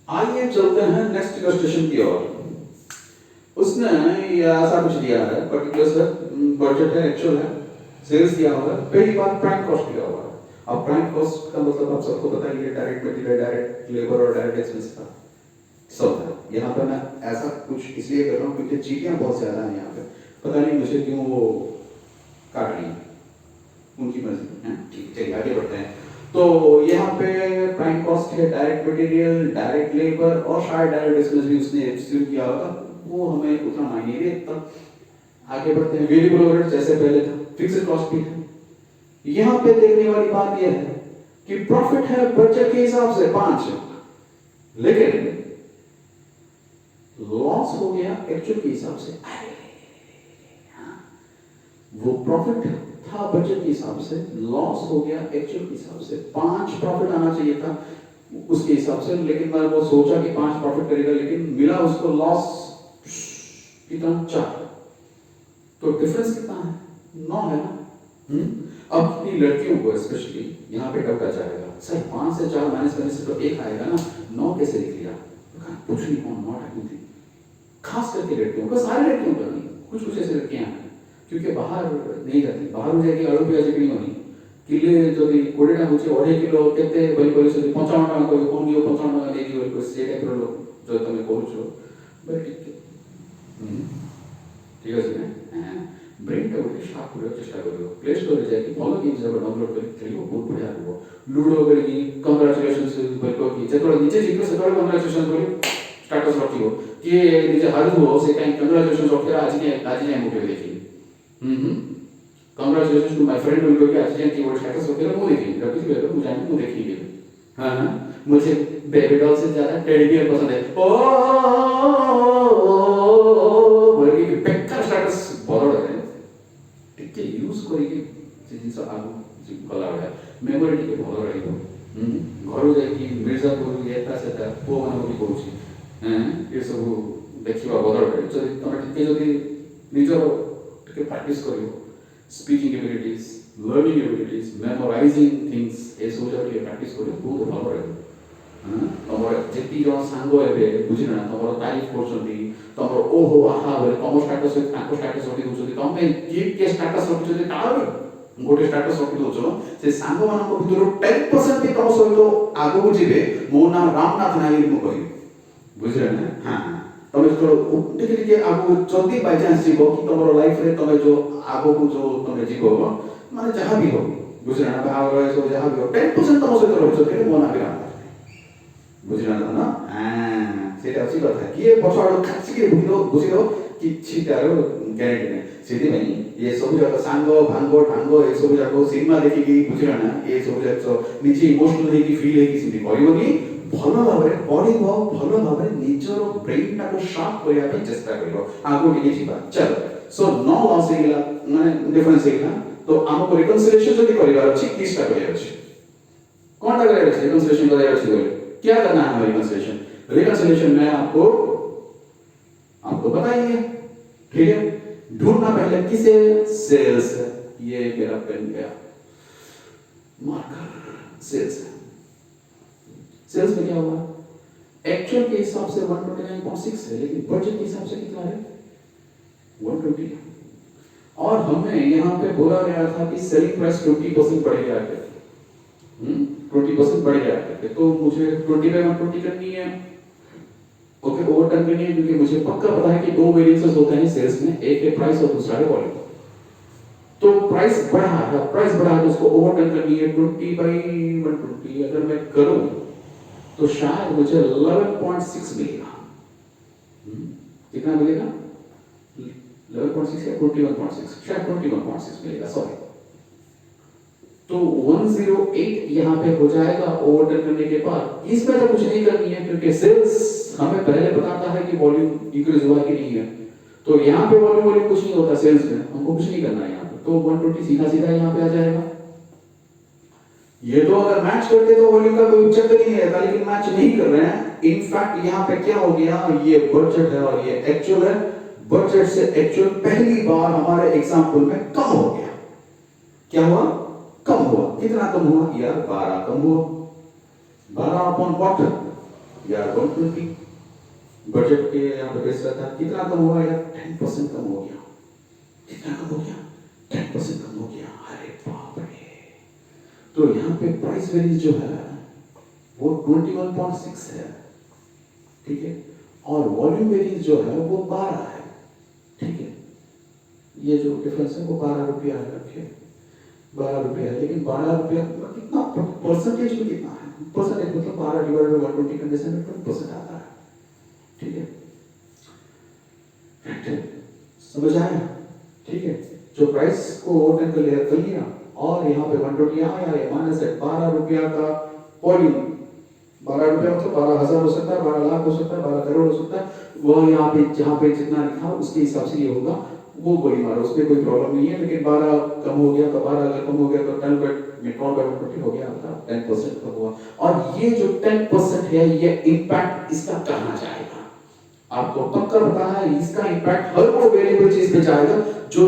आइए चलते हैं नेक्स्ट इलस्ट्रेशन की ओर। उसने ये ऐसा कुछ दिया है, पर्टिकुलर बजट है, एक्चुअल है, सेल्स दिया हुआ है, पहली बार प्राइम कॉस्ट दिया हुआ है। अब प्राइम कॉस्ट का मतलब आप सबको पता ही है, डायरेक्ट मटेरियल, डायरेक्ट लेबर और डायरेक्ट एक्सपेंस का सब है। यहाँ पर मैं ऐसा कुछ इसलिए कर रहा हूँ क्योंकि चीटियाँ बहुत ज़्यादा हैं यहाँ पे, पता नहीं मुझे क्यों वो काट रही हैं, उनकी मर्जी है। ठीक, चलिए आगे बढ़ते हैं। तो यहाँ पे प्राइम कॉस्ट है, डायरेक्ट मटेरियल, डायरेक्ट लेबर और शायद डायरेक्ट एक्सपेंस भी उसने एब्सॉर्ब किया होगा, वो हमें उतना मायने नहीं देता। आगे बढ़ते हैं। वेरिएबल ओवरहेड जैसे पहले था, फिक्स्ड कॉस्ट भी है। यहाँ पे देखने वाली बात यह है कि प्रॉफिट है बजट के हिसाब से 5, लेकिन लॉस हो गया एक्चुअल के हिसाब से। वो प्रॉफिट था बजट के हिसाब से, लॉस हो गया एक्चुअल के हिसाब से। 5 प्रॉफिट आना चाहिए था उसके हिसाब से, लेकिन मैं वो सोचा कि 5 प्रॉफिट करेगा, लेकिन मिला उसको लॉस कितना, 4। तो डिफरेंस कितना है, 9 है ना। अब अपनी लड़कियों को स्पेशली यहाँ पे डाउट आ जाएगा, सर 5 से 4 माइनस करने से तो 1 आएगा ना, 9 कैसे लिख लिया। कुछ नहीं, कौन नॉट है थी, खास करके लड़कियों को, सारी लड़कियों को नहीं, कुछ कुछ ऐसी लड़कियां हैं क्योंकि बाहर नहीं रहती, बाहर हो जाएगी आलू प्याज किणी होनी किले जदि 20 टा होची 2.5 किलो केते बल कोई से 55 टका कोई कोन दियो 55 टका देगी बोल को से टाइप रो जो तमे करू बट ठीक है ना। ब्रेन टा उठी शार्प करियो, चेष्टा करियो, प्ले स्टोर रे जाके भलो गेम्स जब डाउनलोड करी खेलियो, बहुत बढ़िया रहबो। लूडो करी कांग्रेचुलेशंस बोल को कि जेतोळ नीचे जिको सेतोळ कांग्रेचुलेशंस बोली स्टेटस रखियो कि निजे हारबो से काई कांग्रेचुलेशंस रखे आज ने मुके देखी कांग्रेचुलेशंस टू माय फ्रेंड बोल को आज ने की वो स्टेटस रखे मु देखी रखी बेरो मु जाने मु देखी के। हां हां, मुझे बेबी डॉल से ज्यादा टेडी बियर पसंद है। ओ बोली कि बेकार स्टेटस बदल है टिके यूज करी कि जिनिस आगु गला है मेमोरी टिके भलो रहिबो। घर जाई मिर्जापुर एता सेता पो माने भी कहूची ये सब देखिबा बदल है। जदि तमे टिके जदि निजर टिके प्रैक्टिस करियो, speaking abilities, learning abilities, memorising things, ए सब जदि प्रैक्टिस करियो बहुत भलो रहिबो। तमर जेती जन सांग एबे बुझिना तमर तारीफ करछंती, तमर ओहो आहा बोले तम स्टेटस ताको स्टेटस रखि दोछंती, तमे के स्टेटस रखिछंती तार गोटे स्टेटस रखि दोछो, से सांग मानक भितर 10% भी तम सहित आगु जिवे मो नाम रामनाथ नायक मु कहि बुझिले ना। हां, तमे तो टिके टिके आगु जल्दी बाय चांस जीवो कि तमरो लाइफ रे तमे जो आगु को जो तमे जीवो माने जहां भी हो बुझिले ना, बाहागर सो जहां भी हो 10% तम सहित रखिछंती मो नाम रामनाथ बुझिना ना। हां, सेटा अछि कथा कि पछाडो खाचिके बुझिलो किछि तारो ग्यारेंटी नै। सेति नै ये सब जाक सांग भांगो ढांगो ए सब जाक सिनेमा देखि कि बुझिला ना, ए सब जाक निजे इमोशनल हे कि फील हे कि सिति करिवोनी भलो भाबरे पढिबो, भलो भाबरे निजरो ब्रेन टाको शार्प करिया पे चेष्टा करिवो आगो टिके जिबा। चलो सो नो लॉस हेला माने डिफरेंस हेला, तो हमको रिकंसिलिएशन जदि करिवार अछि किछटा करिवार अछि, कोनटा करिवार अछि, रिकंसिलिएशन करिवार अछि बोले क्या करना है रिकंसिलिएशन। रिकंसिलिएशन में आपको पता ही है, ठीक है। ढूंढना पहले किसे, सेल्स है, ये मेरा पेन गया मार्कर, सेल्स है। सेल्स में क्या हुआ, एक्चुअल के हिसाब से 129.6 है, लेकिन बजट के हिसाब से कितना है 120। और हमें यहाँ पे बोला गया था कि सेलिंग प्राइस 20% बढ़ेगा, 20% बढ़ गया है, तो मुझे 20 पे 120 करनी है, ओके, ओवरटर्न करनी है, क्योंकि मुझे पक्का पता है कि 2 वेरिएंसेस होते हैं सेल्स में, एक है प्राइस और दूसरा है वॉल्यूम। तो प्राइस बढ़ा तो उसको ओवरटर्न करनी है 20 by 120। अगर मैं करूं तो शायद मुझे 11.6 मिलेगा। कितना मिलेगा, 11.6 या 21.6, शायद 21.6 मिलेगा, सॉरी। तो 108 यहाँ पे हो जाएगा ओवरटर्न करने के बाद। इसमें तो कुछ नहीं करनी है क्योंकि सेल्स हमें पहले बताता है कि वॉल्यूम इंक्रीज हुआ कि नहीं है, तो यहाँ पे वॉल्यूम कुछ नहीं होता सेल्स में, हमको कुछ नहीं करना है यहाँ पे। तो 120 सीधा सीधा यहाँ पे आ जाएगा। ये तो अगर मैच करते तो वॉल्यूम का कोई चक्कर नहीं है, लेकिन मैच नहीं कर रहे हैं। इनफैक्ट यहाँ पे क्या हो गया, ये बजट है और ये एक्चुअल है, बजट से एक्चुअल पहली बार हमारे एग्जाम्पल में कम हो गया। क्या हुआ, कम हुआ। कितना कम हुआ यार, 12 कम हुआ। 12 अपॉन व्हाट, या 120 बजट के यहाँ पे बेस रहता है, कितना कम हुआ यार? 10% कम हो गया। कितना कम हो गया? 10% कम हो गया। अरे बाप रे! तो यहाँ पे प्राइस वेरिएंस जो है वो 21.6 है, ठीक है, और वॉल्यूम वेरिएंस जो है वो 12 है, ठीक है। ये जो डिफरेंस है वो 12 रुपया है, रखिए 12 रुपया है, लेकिन 12 रुपया कितना परसेंटेज में कितना है? परसेंटेज मतलब 12 डिवाइडेड बाय 120 कंडीशन में 20% आता है, ठीक है। समझ आया? ठीक है, जो प्राइस को ओवरटर्न कर लिया और यहाँ पे 120 यहाँ आया, माइनस है 12 रुपया का वॉल्यूम। 12 रुपया मतलब 12,000 हो सकता है, 12 लाख हो सकता है, 12 करोड़ हो सकता है, वो यहाँ पे जहाँ पे जितना लिखा उसके हिसाब से ये होगा, वो गोली मारो, उसमें कोई प्रॉब्लम नहीं है। लेकिन 12 कम हो गया तो 12, अगर कम हो गया तो 10 120 हो गया, आपका 10% कम हुआ। और ये जो 10% है, ये इम्पैक्ट इसका कहाँ जाएगा आपको पक्का पता है? इसका इम्पैक्ट हर वो वेरिएबल चीज पे जाएगा, जो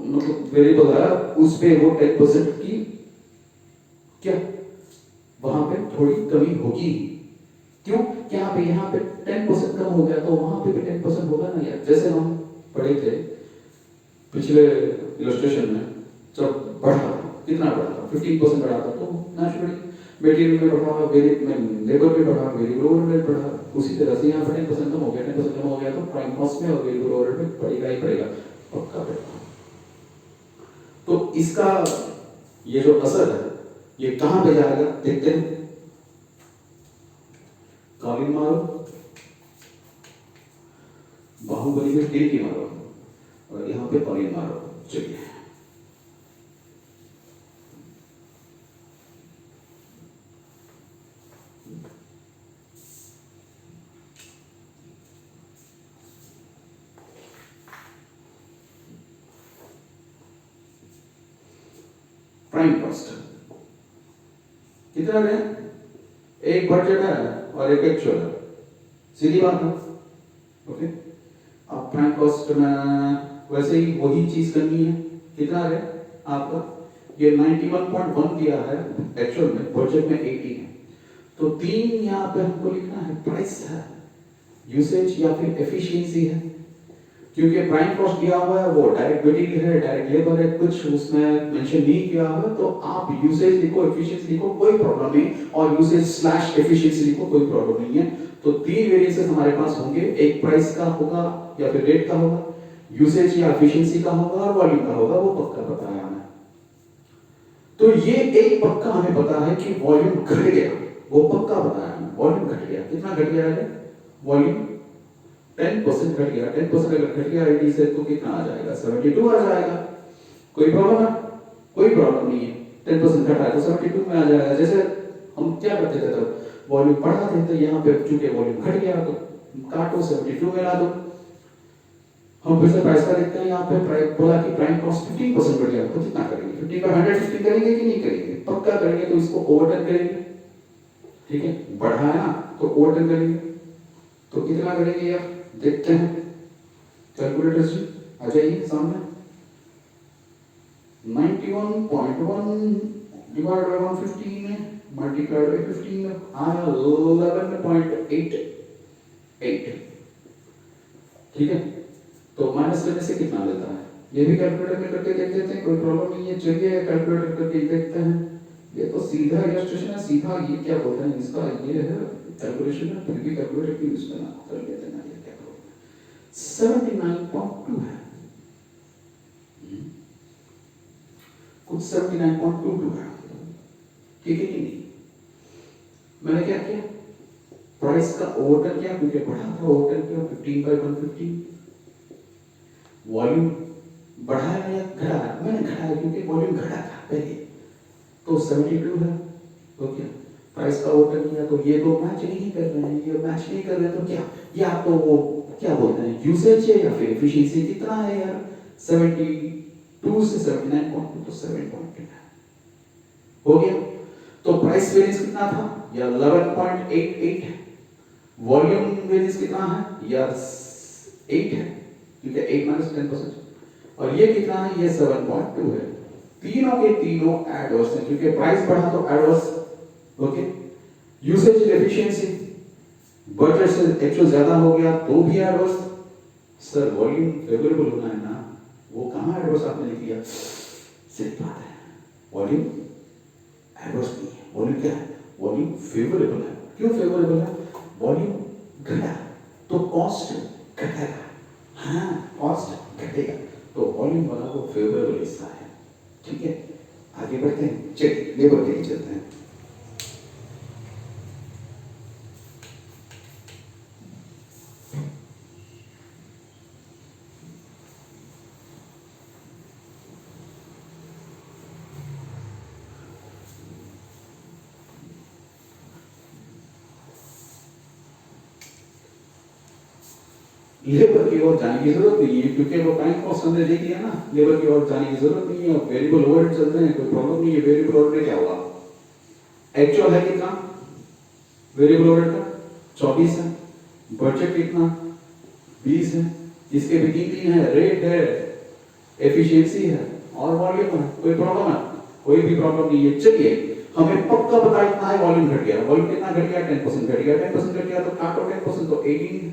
मतलब वेरिएबल है उस पे वो 10% की क्या वहां पे थोड़ी कमी होगी। क्यों? यहाँ पे 10% कम हो गया तो वहां पे भी 10% होगा ना यार। जैसे हम पढ़े थे पिछले इलस्ट्रेशन में, जब बढ़ा कितना बढ़ा, 15% बढ़ा था, तो नेचुरली मटेरियल में बढ़ा, लेबर में बढ़ा, वेरिएबल ओवरहेड बढ़ा। उसी तरह से यहाँ पर 10% कम हो गया, 10% कम हो गया तो प्राइम कॉस्ट में और वेरिएबल ओवरहेड में पड़ेगा ही पड़ेगा, पक्का पड़ेगा। तो इसका ये जो असर है ये कहां पे जाएगा देखते हैं। कॉलिंग मारो, बाहुबली में टिल की मारो, और यहाँ पे कॉलिंग मारो। चलिए, प्राइम कॉस्ट कितना है? एक बजट है और एक एक्चुअल है, सीधी बात है, ओके। अब प्राइम कॉस्ट में वैसे ही वही चीज करनी है। कितना है आपका? ये 91.1 दिया है एक्चुअल में, बजट में 80 है। तो 3 यहाँ पे हमको लिखना है, प्राइस है, यूसेज या फिर एफिशिएंसी है। क्योंकि प्राइम कॉस्ट दिया हुआ है, वो डायरेक्ट मटेरियल है, डायरेक्ट लेबर है, कुछ उसमें मेंशन नहीं किया हुआ, तो आप यूसेज लिखो, एफिशिएंसी लिखो, कोई प्रॉब्लम नहीं, और यूसेज स्लैश एफिशिएंसी लिखो, कोई प्रॉब्लम नहीं है। तो 3 वेरिएंसेस हमारे पास होंगे, एक प्राइस का होगा या फिर रेट का होगा, यूसेज या एफिशिएंसी का होगा, और वॉल्यूम का होगा, वो पक्का पता है हमें। तो ये एक पक्का हमें पता है कि वॉल्यूम घट गया, वो पक्का पता है हमें, वॉल्यूम घट गया। कितना घट गया है? वॉल्यूम 10% घट गया। 10% अगर घट गया 80 से तो कितना आ जाएगा? 72 आ जाएगा। कोई प्रॉब्लम है? कोई प्रॉब्लम नहीं है। 10% घटा है तो 72 में आ जाएगा। जैसे हम क्या करते थे तब, वॉल्यूम बढ़ा देते, यहाँ पे चूंकि वॉल्यूम घट गया तो काटो 72 में ला दो। हम फिर से प्राइस का देखते हैं, यहाँ पे प्राइस बोला कि प्राइम कॉस्ट 15% बढ़ गया, तो कितना करेंगे? 50 पर 150 करेंगे कि नहीं करेंगे? पक्का करेंगे, तो इसको ओवरटर्न करेंगे, ठीक है। बढ़ा है ना तो ओवरटर्न करेंगे, तो कितना करेंगे यार? देखते हैं, कैलकुलेटर से आ जाइए सामने। 91.1 डिवाइड बाय 115 मल्टीप्लाइड बाय 15 आया 11.88, ठीक है। तो माइनस करने से कितना देता है? ये भी कैलकुलेटर में करके देख लेते हैं, कोई प्रॉब्लम नहीं है। चलिए कैलकुलेटर करके देखते हैं। ये तो सीधा इलस्ट्रेशन है, सीधा ये क्या बोलते हैं इसका, ये है कैलकुलेशन है, फिर भी कैलकुलेटर की यूज करना कर लेते हैं। 79.2 है, कुछ 79.22 है, ठीक है कि नहीं? मैंने क्या किया? प्राइस का ओवरटर्न किया, क्योंकि बढ़ा था, ओवरटर्न किया 15/115। वॉल्यूम बढ़ाया या घटाया? मैंने घटाया, क्योंकि वॉल्यूम घटा था पहले, तो 72 है, ओके। प्राइस का ओवरटर्न किया, तो ये दो मैच नहीं कर रहे हैं, ये मैच नहीं कर रहे हैं, तो क्या, या तो वो क्या बोलते हैं यूसेज है या फिर एफिशिएंसी। कितना है यार? 72 से 79.2 तो 7.2 है, हो गया। तो प्राइस वेरिएंस कितना था? या 11.88 है। वॉल्यूम वेरिएंस कितना है? या 8 है, क्योंकि 8 माइनस 10%। और ये कितना है? ये 7.2 है। तीनों के तीनों एडवर्स हैं, क्योंकि प्राइस बढ़ा तो adverse, okay. Usage efficiency budget से एक्चुअल ज्यादा हो गया तो भी एडवर्स। सर वॉल्यूम फेवरेबल होना है ना, वो कहाँ एडवर्स आपने लिख लिया? सिर्फ बात है, वॉल्यूम एडवर्स नहीं है। वॉल्यूम क्या है? वॉल्यूम फेवरेबल है। क्यों फेवरेबल है? वॉल्यूम घटा तो कॉस्ट घटेगा। हाँ, कॉस्ट घटेगा तो वॉल्यूम वाला वो फेवरेबल हिस्सा है। ठीक है, आगे बढ़ते हैं। चलिए लेबर के लिए चलते हैं। लेबर की ओर जाने की जरूरत नहीं है क्योंकि वो टाइम कॉस्ट हमने देख लिया ना। लेबर की ओर जाने की जरूरत नहीं है। वेरिएबल ओवरहेड चल रहे हैं, कोई प्रॉब्लम नहीं है। वेरिएबल ओवरहेड क्या हुआ? एक्चुअल है कितना वेरिएबल ओवरहेड का? 24 है। बजट कितना? 20 है। इसके भी तीन है, रेट है, एफिशिएंसी है और वॉल्यूम है। कोई प्रॉब्लम है? कोई भी प्रॉब्लम नहीं है। चलिए हमें पक्का पता इतना है, वॉल्यूम घट गया। वॉल्यूम कितना घट गया? 10% घट गया। 10% घट गया तो काटो 10% तो 18।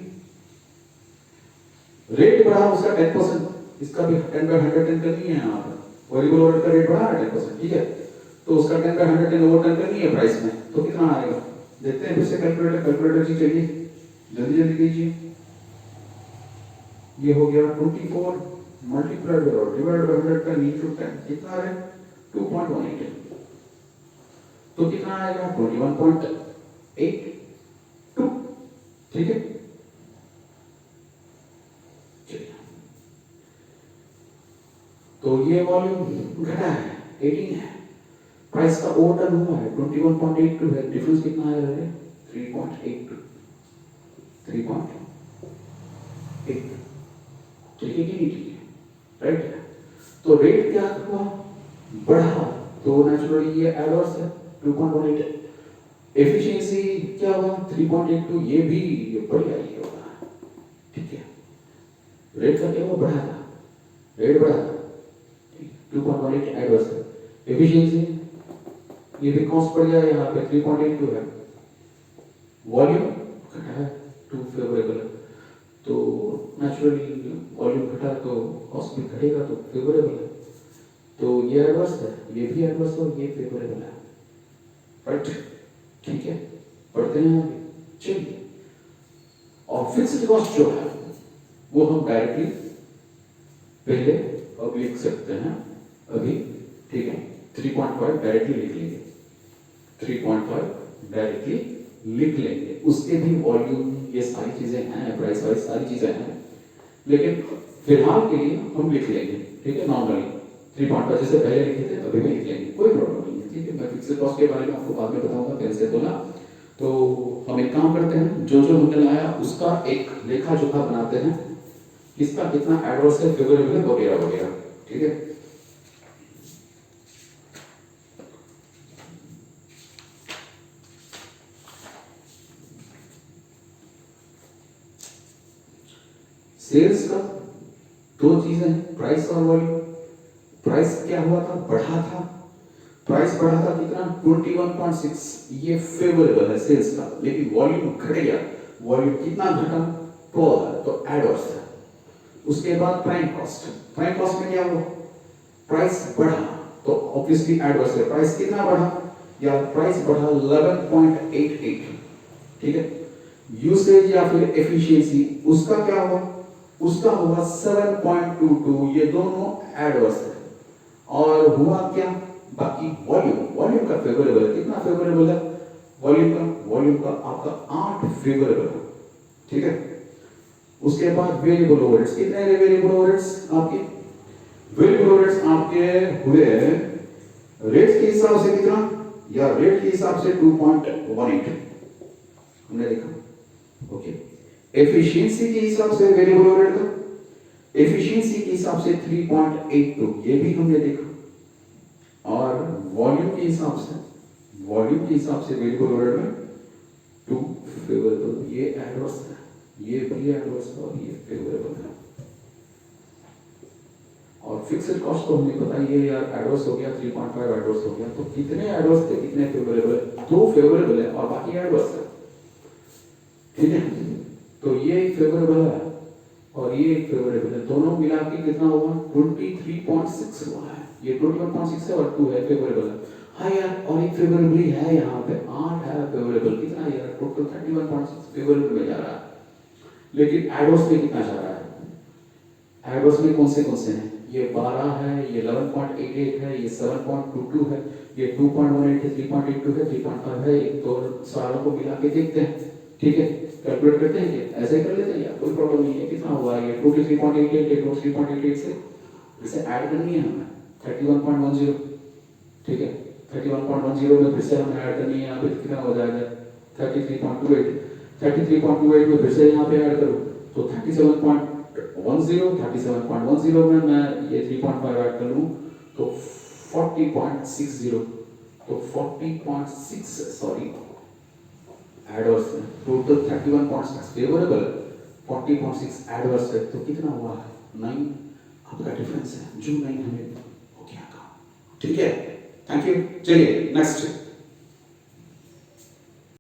रेट बढ़ा उसका 10%, इसका भी 10/110 करनी है। यहाँ पर वेरिएबल ओवरहेड का रेट बढ़ा 10%, ठीक है, तो उसका 10/110 ओवर 10 करनी है प्राइस में, तो कितना आएगा? देखते हैं फिर से कैलकुलेटर जी चाहिए, जल्दी जल्दी कीजिए। ये हो गया 24 मल्टीप्लाइड बाय डिवाइड बाय 100 का नीचे 10 कितना है? 2.18। तो कितना आएगा? 21.82। ठीक है, तो ये वॉल्यूम घटा है, 18 है। प्राइस का ओवर टर्न हुआ है, 21.82 है। डिफरेंस कितना आया है? 3.82। 3.8। ठीक है कि नहीं? ठीक है, राइट है। तो रेट क्या हुआ? बढ़ा तो नेचुरली ये एडवर्स है, 2.18। एफिशिएंसी क्या हुआ? 3.82। ये भी बढ़िया ही होगा। ठीक है, रेट का क्या हुआ? बढ़ा था, रेट बढ़ा था, 2.18 एडवर्स है। एफिशिएंसी ये भी कॉस्ट बढ़ गया, यहाँ पे 3.82 है। वॉल्यूम घटा है, 2 फेवरेबल है, तो नेचुरली वॉल्यूम घटा तो कॉस्ट भी घटेगा, तो फेवरेबल है। तो ये एडवर्स है, ये भी एडवर्स और ये फेवरेबल है, राइट? ठीक है, पढ़ते हैं आगे। चलिए, और फिक्स्ड कॉस्ट जो है वो हम डायरेक्टली पहले अब लिख सकते हैं अभी। ठीक है, 3.5 डायरेक्टली लिख लेंगे, 3.5 डायरेक्टली लिख लेंगे। उसके भी वॉल्यूम ये सारी चीजें हैं, प्राइस वाइज सारी चीजें हैं, लेकिन फिलहाल के लिए हम लिख लेंगे। ठीक है, नॉर्मली 3.5 जैसे पहले लिखे थे अभी भी लिख लेंगे, कोई प्रॉब्लम नहीं है। ठीक है, मैं फिक्स्ड कॉस्ट के बारे में आपको बाद में बताऊंगा कैसे बोला। तो हम एक काम करते हैं, जो जो हमने लाया उसका एक लेखा जोखा बनाते हैं, किसका कितना एडवर्स है, फेवरेबल है, वगैरह वगैरह। ठीक है, सेल्स का दो चीजें हैं, प्राइस और वॉल्यूम। प्राइस क्या हुआ था? बढ़ा था। प्राइस बढ़ा था कितना? 21.6, ये फेवरेबल है सेल्स का, लेकिन वॉल्यूम घट गया। वॉल्यूम कितना घटा? 12, तो एडवर्स है। उसके बाद प्राइम कॉस्ट, प्राइम कॉस्ट में क्या हुआ? प्राइस बढ़ा तो ऑब्वियसली एडवर्स है। प्राइस कितना बढ़ा? या प्राइस बढ़ा 11.88। ठीक है, यूसेज या फिर एफिशिएंसी उसका क्या हुआ? उसका हुआ 7.22, ये दोनों एडवर्स है। और हुआ क्या? बाकी वॉल्यूम, वॉल्यूम का फेवरेबल है। कितना फेवरेबल है वॉल्यूम का? वॉल्यूम का आपका 8 फेवरेबल है। ठीक है, उसके बाद वेरिएबल ओवरहेड्स, कितने वेरिएबल ओवरहेड्स आपके? वेरिएबल ओवरहेड्स आपके हुए रेट के हिसाब से कितना, या रेट के हिसाब से 2.18 हमने देखा। ओके, एफिशिएंसी के हिसाब से वेरिएबल ओवरहेड का, एफिशिएंसी के हिसाब से 3.82, ये भी हमने देखा। और वॉल्यूम के हिसाब से, वॉल्यूम के हिसाब से वेरिएबल ओवरहेड में 2 फेवरेबल, ये एडवर्स है, ये भी एडवर्स है और ये फेवरेबल है। और फिक्स्ड कॉस्ट तो हमें पता ही है यार, एडवर्स हो गया, 3.5 एडवर्स हो गया। तो कितने एडवर्स थे, कितने फेवरेबल है? 2 फेवरेबल है और बाकी एडवर्स है। ठीक है, तो ये एक फेवरेबल है और ये एक फेवरेबल है, दोनों मिला के कितना होगा 23.6 हुआ है, ये 21.6 है और 2 है फेवरेबल है। हाँ यार, और एक फेवरेबल ही है यहाँ पे, 8 है फेवरेबल, कितना यार टोटल 31.6 फेवरेबल में जा रहा है। लेकिन एडवर्स में कितना जा रहा है, एडवर्स में कौन से हैं, ये 12 है, ये 11.88 है, ये 7.22 है, ये 2.18 है, 3.82 है, 3.5 है, एक तो सारों को मिला के देखते हैं, ठीक है, कैलकुलेट करते हैं कि ऐसे ही कर लेते हैं यार, कोई प्रॉब्लम नहीं है। कितना हुआ ये 23.88, ये 23.88 से इसे ऐड करनी है हमें 31.10, ठीक है, 31.10 में फिर से हमें ऐड करनी है, यहाँ पे कितना हो जाएगा 33.28, 33.28 में फिर से यहाँ पे ऐड करो तो 37.10 में मैं ये 3.5 ऐड कर लूँ तो 40.60, तो 40.6 सॉरी एडवर्स है, टोटल 31.6 फेवरेबल, 40.6 एडवर्स है, तो कितना हुआ है 9 आपका डिफरेंस है, जो 9 हमें हो गया काम, ठीक है। थैंक यू, चलिए नेक्स्ट।